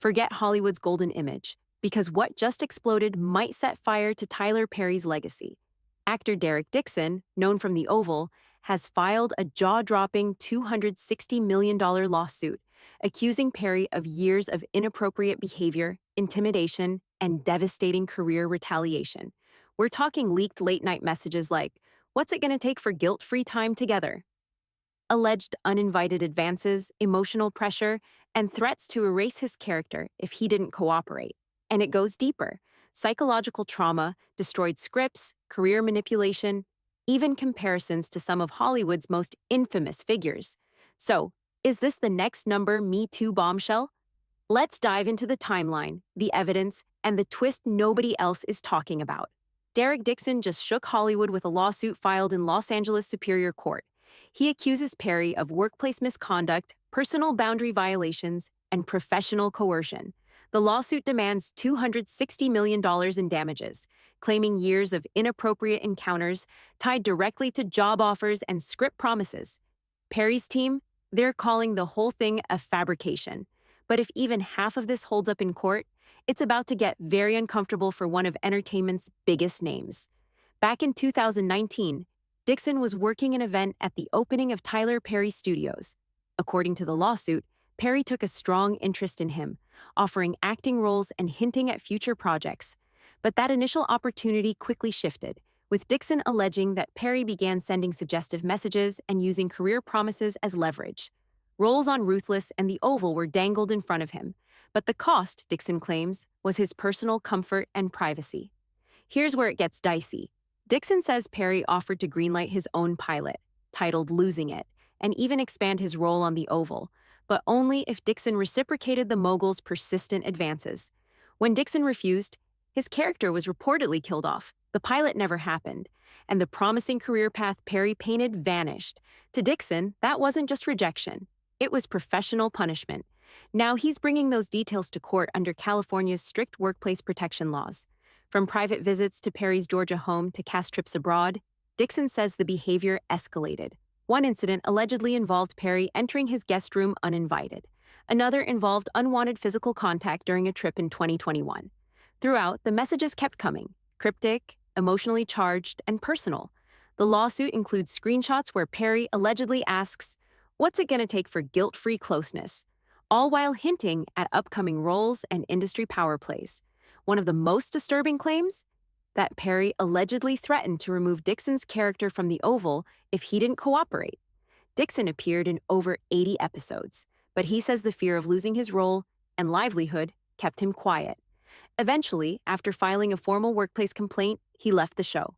Forget Hollywood's golden image, because what just exploded might set fire to Tyler Perry's legacy. Actor Derek Dixon, known from The Oval, has filed a jaw-dropping $260 million lawsuit, accusing Perry of years of inappropriate behavior, intimidation, and devastating career retaliation. We're talking leaked late-night messages like, "What's it gonna take for guilt-free time together?" Alleged uninvited advances, emotional pressure, and threats to erase his character if he didn't cooperate. And it goes deeper. Psychological trauma, destroyed scripts, career manipulation, even comparisons to some of Hollywood's most infamous figures. So, is this the next number Me Too bombshell? Let's dive into the timeline, the evidence, and the twist nobody else is talking about. Derek Dixon just shook Hollywood with a lawsuit filed in Los Angeles Superior Court. He accuses Perry of workplace misconduct, personal boundary violations, and professional coercion. The lawsuit demands $260 million in damages, claiming years of inappropriate encounters tied directly to job offers and script promises. Perry's team, they're calling the whole thing a fabrication. But if even half of this holds up in court, it's about to get very uncomfortable for one of entertainment's biggest names. Back in 2019, Dixon was working an event at the opening of Tyler Perry Studios. According to the lawsuit, Perry took a strong interest in him, offering acting roles and hinting at future projects. But that initial opportunity quickly shifted, with Dixon alleging that Perry began sending suggestive messages and using career promises as leverage. Roles on Ruthless and The Oval were dangled in front of him, but the cost, Dixon claims, was his personal comfort and privacy. Here's where it gets dicey. Dixon says Perry offered to greenlight his own pilot, titled Losing It, and even expand his role on The Oval, but only if Dixon reciprocated the mogul's persistent advances. When Dixon refused, his character was reportedly killed off, the pilot never happened, and the promising career path Perry painted vanished. To Dixon, that wasn't just rejection. It was professional punishment. Now he's bringing those details to court under California's strict workplace protection laws. From private visits to Perry's Georgia home to cast trips abroad, Dixon says the behavior escalated. One incident allegedly involved Perry entering his guest room uninvited. Another involved unwanted physical contact during a trip in 2021. Throughout, the messages kept coming, cryptic, emotionally charged, and personal. The lawsuit includes screenshots where Perry allegedly asks, "What's it gonna take for guilt-free closeness?" all while hinting at upcoming roles and industry power plays. One of the most disturbing claims? That Perry allegedly threatened to remove Dixon's character from The Oval if he didn't cooperate. Dixon appeared in over 80 episodes, but he says the fear of losing his role and livelihood kept him quiet. Eventually, after filing a formal workplace complaint, he left the show.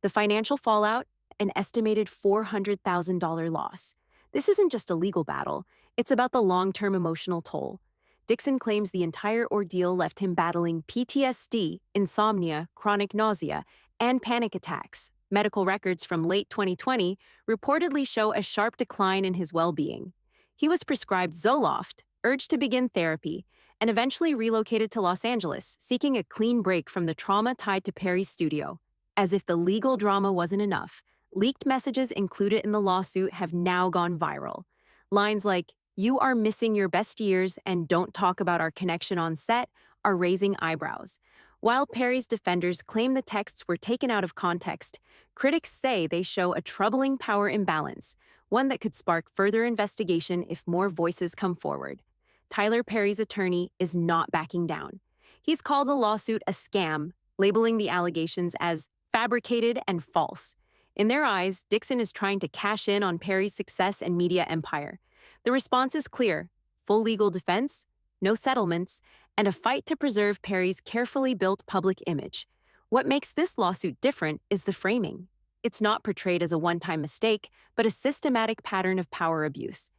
The financial fallout? An estimated $400,000 loss. This isn't just a legal battle, it's about the long-term emotional toll. Dixon claims the entire ordeal left him battling PTSD, insomnia, chronic nausea, and panic attacks. Medical records from late 2020 reportedly show a sharp decline in his well-being. He was prescribed Zoloft, urged to begin therapy, and eventually relocated to Los Angeles, seeking a clean break from the trauma tied to Perry's studio. As if the legal drama wasn't enough, leaked messages included in the lawsuit have now gone viral. Lines like, "You are missing your best years and don't talk about our connection on set," are raising eyebrows. While Perry's defenders claim the texts were taken out of context, critics say they show a troubling power imbalance, one that could spark further investigation if more voices come forward. Tyler Perry's attorney is not backing down. He's called the lawsuit a scam, labeling the allegations as fabricated and false. In their eyes, Dixon is trying to cash in on Perry's success and media empire. The response is clear: full legal defense, no settlements, and a fight to preserve Perry's carefully built public image. What makes this lawsuit different is the framing. It's not portrayed as a one-time mistake, but a systematic pattern of power abuse.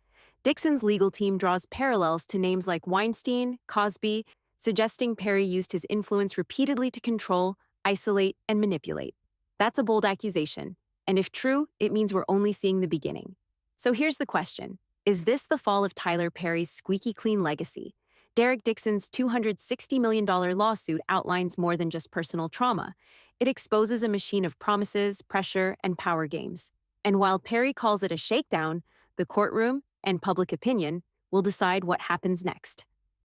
Dixon's legal team draws parallels to names like Weinstein, Cosby, suggesting Perry used his influence repeatedly to control, isolate, and manipulate. That's a bold accusation, and if true, it means we're only seeing the beginning. So here's the question. Is this the fall of Tyler Perry's squeaky clean legacy? Derek Dixon's $260 million lawsuit outlines more than just personal trauma. It exposes a machine of promises, pressure, and power games. And while Perry calls it a shakedown, the courtroom and public opinion will decide what happens next.